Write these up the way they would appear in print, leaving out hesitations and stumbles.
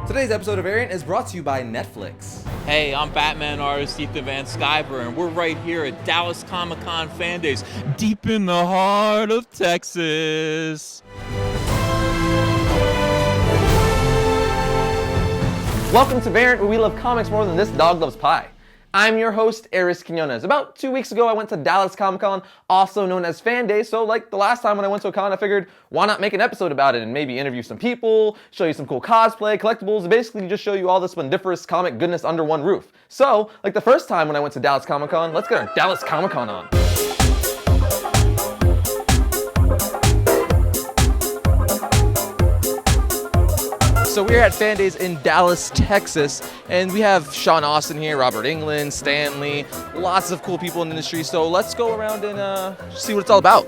Today's episode of Variant is brought to you by Netflix. Hey, I'm Batman artist Ethan Van Sciver, and we're right here at Dallas Comic-Con Fan Days, deep in the heart of Texas. Welcome to Variant, where we love comics more than this dog loves pie. I'm your host, Arris. About 2 weeks ago, I went to Dallas Comic-Con, also known as Fan Day, so like the last time when I went to a con, I figured, why not make an episode about it and maybe interview some people, show you some cool cosplay, collectibles, basically just show you all this splendiferous comic goodness under one roof. So, like the first time when I went to Dallas Comic-Con, let's get our Dallas Comic-Con on. So we're at Fan Days in Dallas, Texas, and we have Sean Austin here, Robert Englund, Stanley, lots of cool people in the industry. So let's go around and see what it's all about.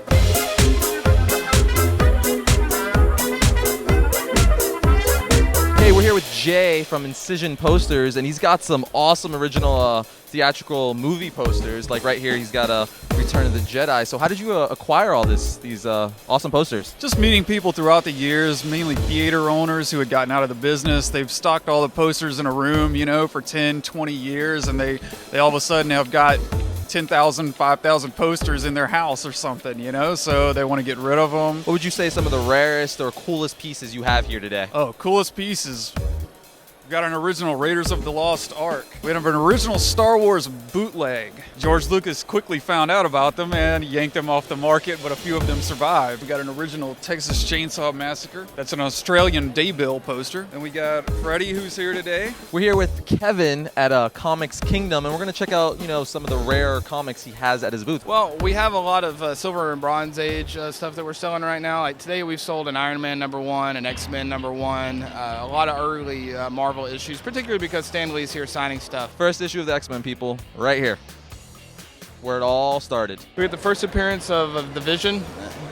Okay, we're here with Jay from Incision Posters, and he's got some awesome original theatrical movie posters. Like right here, he's got a Return of the Jedi. So how did you acquire all these awesome posters? Just meeting people throughout the years, mainly theater owners who had gotten out of the business. They've stocked all the posters in a room, for 10, 20 years, and they all of a sudden have got 10,000, 5,000 posters in their house or something, so they want to get rid of them. What would you say some of the rarest or coolest pieces you have here today? Oh, coolest pieces. We got an original Raiders of the Lost Ark. We have an original Star Wars bootleg. George Lucas quickly found out about them and yanked them off the market, but a few of them survived. We got an original Texas Chainsaw Massacre. That's an Australian Daybill poster. And we got Freddie, who's here today. We're here with Kevin at Comics Kingdom, and we're going to check out, some of the rare comics he has at his booth. Well, we have a lot of Silver and Bronze Age stuff that we're selling right now. Like today we've sold an Iron Man #1, an X-Men #1, a lot of early Marvel issues, particularly because Stan Lee's here signing stuff. First issue of the X-Men, people, right here, where it all started. We got the first appearance of the Vision.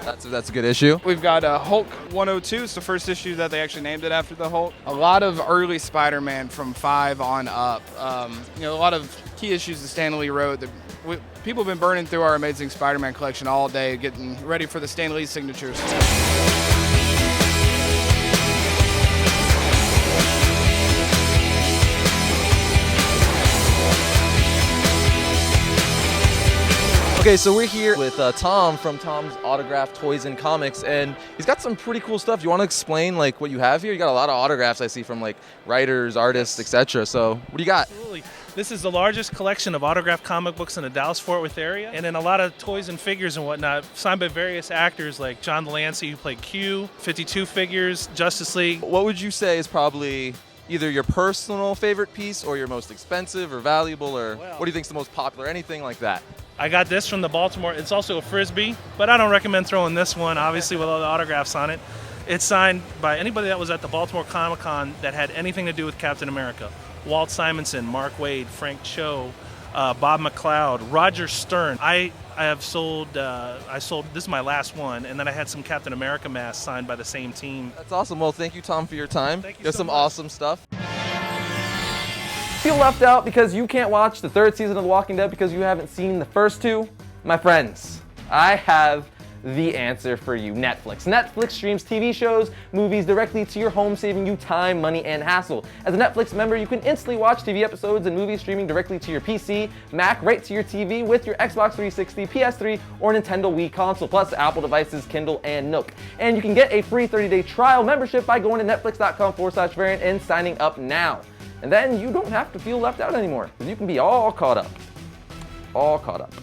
That's a good issue. We've got Hulk 102. It's the first issue that they actually named it after the Hulk. A lot of early Spider-Man from 5 on up. A lot of key issues that Stan Lee wrote. People have been burning through our Amazing Spider-Man collection all day, getting ready for the Stan Lee signatures. Okay, so we're here with Tom from Tom's Autograph Toys and Comics, and he's got some pretty cool stuff. You want to explain what you have here? You got a lot of autographs I see from writers, artists, etc. So what do you got? Absolutely. This is the largest collection of autographed comic books in the Dallas-Fort Worth area, and then a lot of toys and figures and whatnot, signed by various actors like John Delancey, who played Q, 52 figures, Justice League. What would you say is probably either your personal favorite piece or your most expensive or valuable, or what do you think is the most popular, anything like that? I got this from the Baltimore. It's also a Frisbee, but I don't recommend throwing this one, obviously, with all the autographs on it. It's signed by anybody that was at the Baltimore Comic-Con that had anything to do with Captain America. Walt Simonson, Mark Waid, Frank Cho, Bob McLeod, Roger Stern. I sold, this is my last one, and then I had some Captain America masks signed by the same team. That's awesome. Well, thank you, Tom, for your time. Thank you There's so some much. awesome stuff. Feel left out because you can't watch the 3rd season of The Walking Dead because you haven't seen the first 2? My friends, I have the answer for you. Netflix. Netflix streams TV shows, movies directly to your home, saving you time, money, and hassle. As a Netflix member, you can instantly watch TV episodes and movies streaming directly to your PC, Mac, right to your TV with your Xbox 360, PS3, or Nintendo Wii console, plus Apple devices, Kindle, and Nook. And you can get a free 30-day trial membership by going to netflix.com/variant and signing up now. And then you don't have to feel left out anymore, because you can be all caught up. All caught up.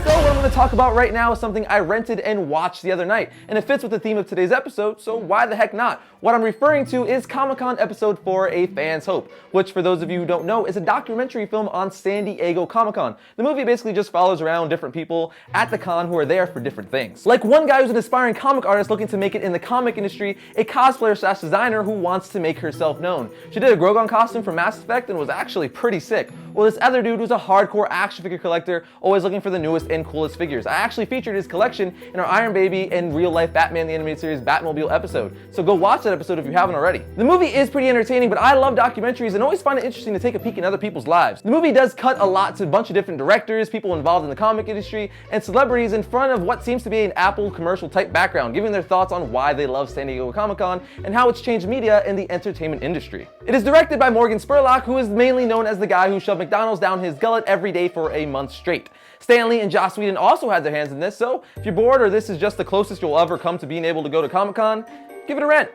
So what I'm going to talk about right now is something I rented and watched the other night, and it fits with the theme of today's episode, so why the heck not? What I'm referring to is Comic-Con Episode 4, A Fan's Hope, which for those of you who don't know is a documentary film on San Diego Comic-Con. The movie basically just follows around different people at the con who are there for different things. Like one guy who's an aspiring comic artist looking to make it in the comic industry, a cosplayer/designer who wants to make herself known. She did a Grogon costume for Mass Effect and was actually pretty sick. while this other dude was a hardcore action figure collector, always looking for the newest and coolest figures. I actually featured his collection in our Iron Baby and real life Batman the Animated Series Batmobile episode, so go watch that episode if you haven't already. The movie is pretty entertaining, but I love documentaries and always find it interesting to take a peek in other people's lives. The movie does cut a lot to a bunch of different directors, people involved in the comic industry, and celebrities in front of what seems to be an Apple commercial type background, giving their thoughts on why they love San Diego Comic-Con and how it's changed media and the entertainment industry. It is directed by Morgan Spurlock, who is mainly known as the guy who shoved McDonald's down his gullet every day for a month straight. Stan Lee and Joss Whedon also had their hands in this, so if you're bored or this is just the closest you'll ever come to being able to go to Comic-Con, give it a rent.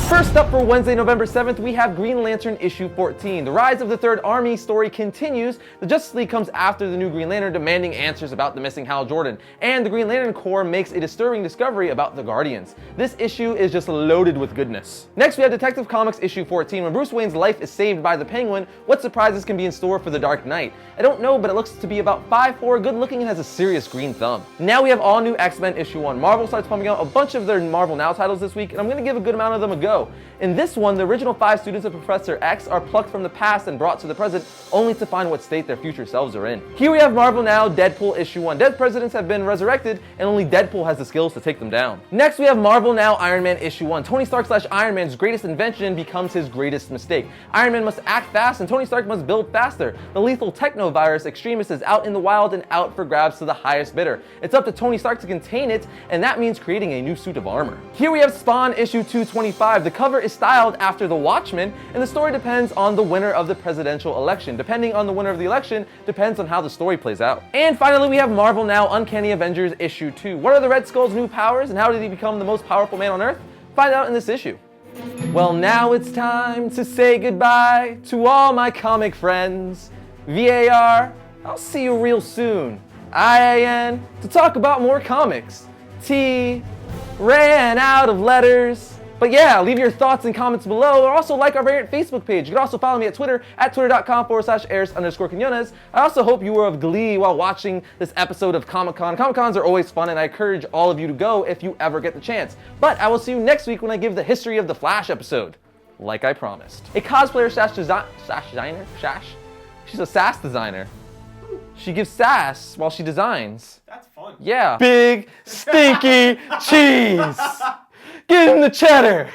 First up for Wednesday, November 7th, we have Green Lantern issue 14. The Rise of the Third Army story continues. The Justice League comes after the new Green Lantern, demanding answers about the missing Hal Jordan. And the Green Lantern Corps makes a disturbing discovery about the Guardians. This issue is just loaded with goodness. Next, we have Detective Comics issue 14. When Bruce Wayne's life is saved by the Penguin, what surprises can be in store for the Dark Knight? I don't know, but it looks to be about 5'4", good looking, and has a serious green thumb. Now we have all new X-Men issue 1. Marvel starts pumping out a bunch of their Marvel Now titles this week, and I'm going to give a good amount of them a go. In this one, the original 5 students of Professor X are plucked from the past and brought to the present, only to find what state their future selves are in. Here we have Marvel Now Deadpool issue 1. Dead presidents have been resurrected, and only Deadpool has the skills to take them down. Next, we have Marvel Now Iron Man issue 1. Tony Stark / Iron Man's greatest invention becomes his greatest mistake. Iron Man must act fast, and Tony Stark must build faster. The lethal technovirus extremist is out in the wild and out for grabs to the highest bidder. It's up to Tony Stark to contain it, and that means creating a new suit of armor. Here we have Spawn issue 225. The cover is styled after The Watchmen, and the story depends on the winner of the presidential election. Depending on the winner of the election depends on how the story plays out. And finally, we have Marvel Now Uncanny Avengers issue 2. What are the Red Skull's new powers, and how did he become the most powerful man on Earth? Find out in this issue. Well, now it's time to say goodbye to all my comic friends. VAR, I'll see you real soon. IAN, to talk about more comics. T, ran out of letters. But yeah, leave your thoughts and comments below, or also like our variant Facebook page. You can also follow me at Twitter at twitter.com/Arris_Quinones. I also hope you were of glee while watching this episode of Comic-Con. Comic-Cons are always fun, and I encourage all of you to go if you ever get the chance. But I will see you next week when I give the History of the Flash episode, like I promised. A cosplayer she's a sass designer. She gives sass while she designs. That's fun. Yeah. Big, stinky cheese. Give him the cheddar.